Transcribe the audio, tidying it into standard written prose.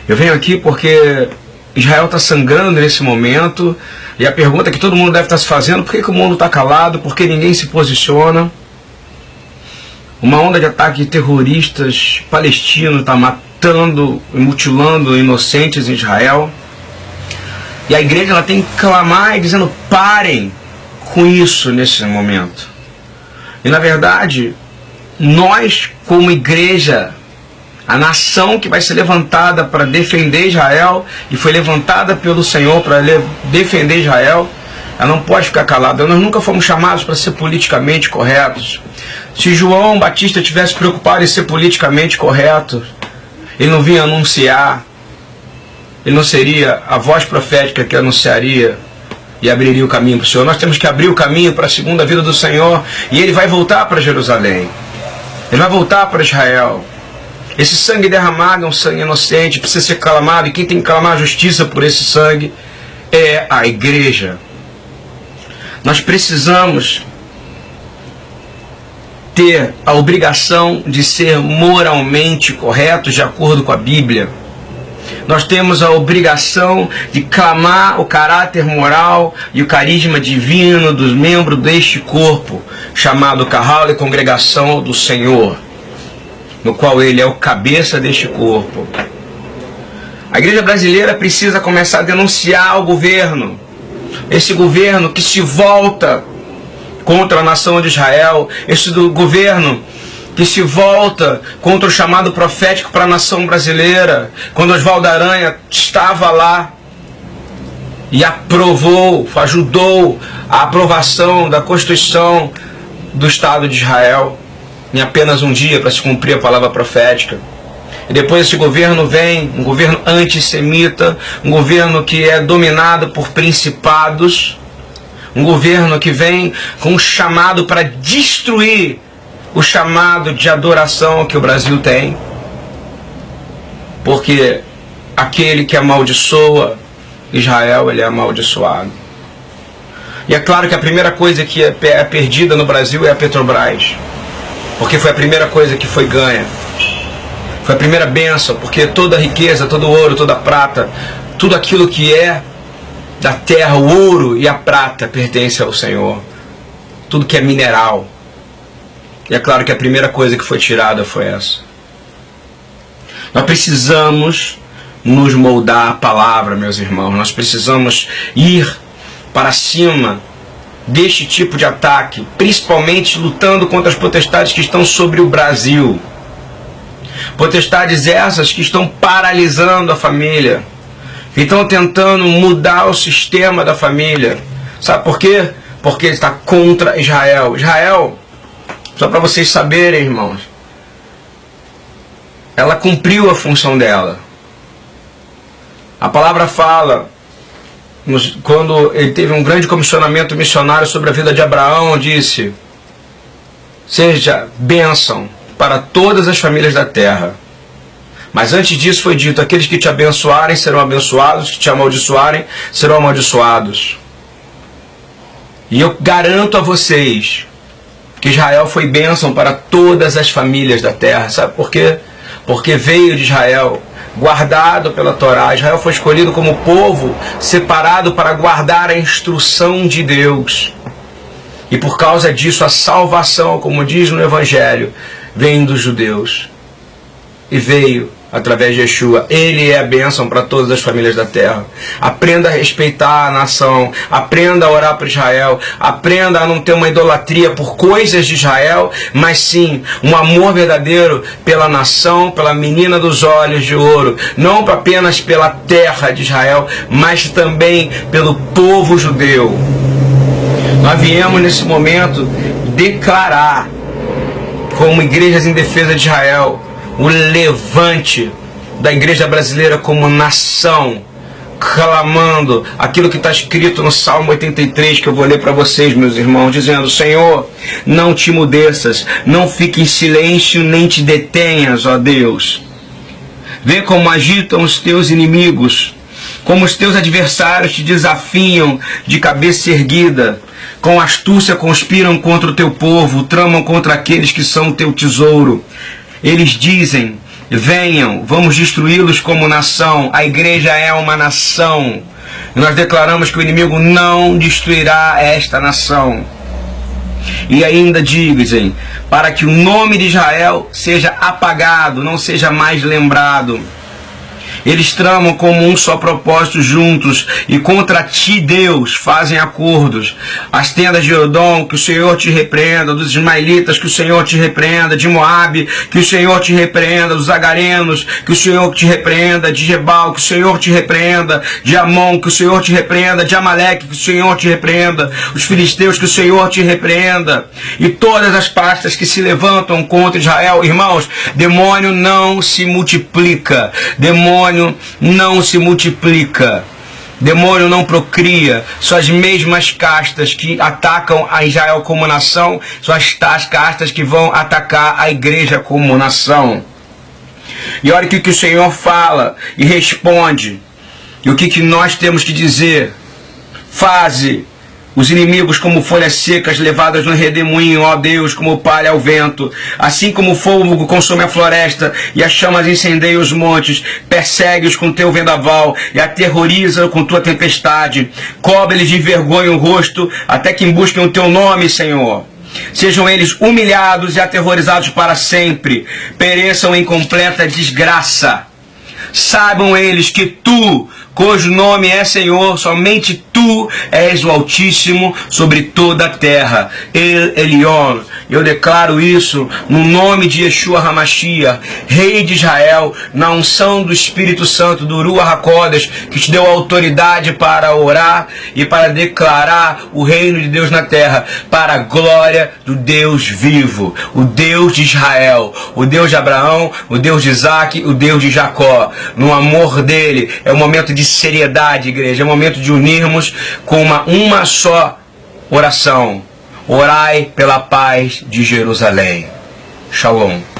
Eu venho aqui porque Israel está sangrando nesse momento, e a pergunta que todo mundo deve estar se fazendo: por que o mundo está calado? Por que ninguém se posiciona? Uma onda de ataque de terroristas palestinos está matando e mutilando inocentes em Israel. E a igreja ela tem que clamar e dizendo: parem com isso nesse momento. E na verdade, nós como igreja, a nação que vai ser levantada para defender Israel, e foi levantada pelo Senhor para defender Israel, ela não pode ficar calada. Nós nunca fomos chamados para ser politicamente corretos. Se João Batista tivesse preocupado em ser politicamente correto, ele não vinha anunciar, ele não seria a voz profética que anunciaria e abriria o caminho para o Senhor. Nós temos que abrir o caminho para a segunda vida do Senhor, e ele vai voltar para Jerusalém, ele vai voltar para Israel. Esse sangue derramado é um sangue inocente, precisa ser clamado, e quem tem que clamar a justiça por esse sangue é a igreja. Nós precisamos ter a obrigação de ser moralmente corretos de acordo com a Bíblia. Nós temos a obrigação de clamar o caráter moral e o carisma divino dos membros deste corpo, chamado Carral e Congregação do Senhor, no qual ele é o cabeça deste corpo. A igreja brasileira precisa começar a denunciar o governo, esse governo que se volta contra a nação de Israel, esse governo que se volta contra o chamado profético para a nação brasileira, quando Oswaldo Aranha estava lá e aprovou, ajudou a aprovação da Constituição do Estado de Israel, em apenas um dia, para se cumprir a palavra profética. E depois esse governo vem, um governo antissemita, um governo que é dominado por principados, um governo que vem com um chamado para destruir o chamado de adoração que o Brasil tem. Porque aquele que amaldiçoa Israel, ele é amaldiçoado. E é claro que a primeira coisa que é perdida no Brasil é a Petrobras, porque foi a primeira coisa que foi ganha. Foi a primeira bênção, porque toda a riqueza, todo o ouro, toda a prata, tudo aquilo que é da terra, o ouro e a prata pertence ao Senhor. Tudo que é mineral. E é claro que a primeira coisa que foi tirada foi essa. Nós precisamos nos moldar à palavra, meus irmãos. Nós precisamos ir para cima deste tipo de ataque, principalmente lutando contra as potestades que estão sobre o Brasil. Potestades essas que estão paralisando a família, que estão tentando mudar o sistema da família. Sabe por quê? Porque ele está contra Israel. Israel, só para vocês saberem, irmãos, ela cumpriu a função dela. A palavra fala, quando ele teve um grande comissionamento missionário sobre a vida de Abraão, disse: seja bênção para todas as famílias da terra. Mas antes disso foi dito: aqueles que te abençoarem serão abençoados, que te amaldiçoarem serão amaldiçoados. E eu garanto a vocês que Israel foi bênção para todas as famílias da terra. Sabe por quê? Porque veio de Israel, guardado pela Torá. Israel foi escolhido como povo separado para guardar a instrução de Deus. E por causa disso a salvação, como diz no Evangelho, vem dos judeus. E veio através de Yeshua. Ele é a bênção para todas as famílias da terra. Aprenda a respeitar a nação. Aprenda a orar por Israel. Aprenda a não ter uma idolatria por coisas de Israel, mas sim um amor verdadeiro pela nação, pela menina dos olhos de ouro. Não apenas pela terra de Israel, mas também pelo povo judeu. Nós viemos nesse momento declarar, como igrejas em defesa de Israel, o levante da igreja brasileira como nação, clamando aquilo que está escrito no Salmo 83, que eu vou ler para vocês, meus irmãos, dizendo: Senhor, não te mudeças, não fique em silêncio, nem te detenhas, ó Deus. Vê como agitam os teus inimigos, como os teus adversários te desafiam de cabeça erguida. Com astúcia conspiram contra o teu povo, tramam contra aqueles que são o teu tesouro. Eles dizem: venham, vamos destruí-los como nação. A igreja é uma nação. E nós declaramos que o inimigo não destruirá esta nação. E ainda dizem, para que o nome de Israel seja apagado, não seja mais lembrado. Eles tramam como um só propósito juntos, e contra ti, Deus, fazem acordos. As tendas de Edom, que o Senhor te repreenda; dos ismaelitas, que o Senhor te repreenda; de Moabe, que o Senhor te repreenda; dos agarenos, que o Senhor te repreenda; de Gebal, que o Senhor te repreenda; de Amon, que o Senhor te repreenda; de Amaleque, que o Senhor te repreenda; os filisteus, que o Senhor te repreenda; e todas as pastas que se levantam contra Israel. Irmãos, demônio não se multiplica, demônio não se multiplica, demônio não procria. São as mesmas castas que atacam a Israel como nação, são as castas que vão atacar a igreja como nação. E olha o que o Senhor fala e responde, e o que nós temos que dizer: faze os inimigos como folhas secas levadas no redemoinho, ó Deus, como palha ao vento. Assim como o fogo consome a floresta e as chamas incendeiam os montes, persegue-os com teu vendaval e aterroriza com tua tempestade. Cobre-lhes de vergonha o rosto, até que busquem o teu nome, Senhor. Sejam eles humilhados e aterrorizados para sempre, pereçam em completa desgraça. Saibam eles que tu, cujo nome é Senhor, somente tu és o Altíssimo sobre toda a terra. El Elyon. Eu declaro isso no nome de Yeshua HaMashiach, Rei de Israel, na unção do Espírito Santo, do Ruach HaKodesh, que te deu autoridade para orar e para declarar o reino de Deus na terra, para a glória do Deus vivo, o Deus de Israel, o Deus de Abraão, o Deus de Isaac, o Deus de Jacó. No amor dele, é um momento de seriedade, igreja, é um momento de unirmos com uma só oração. Orai pela paz de Jerusalém. Shalom.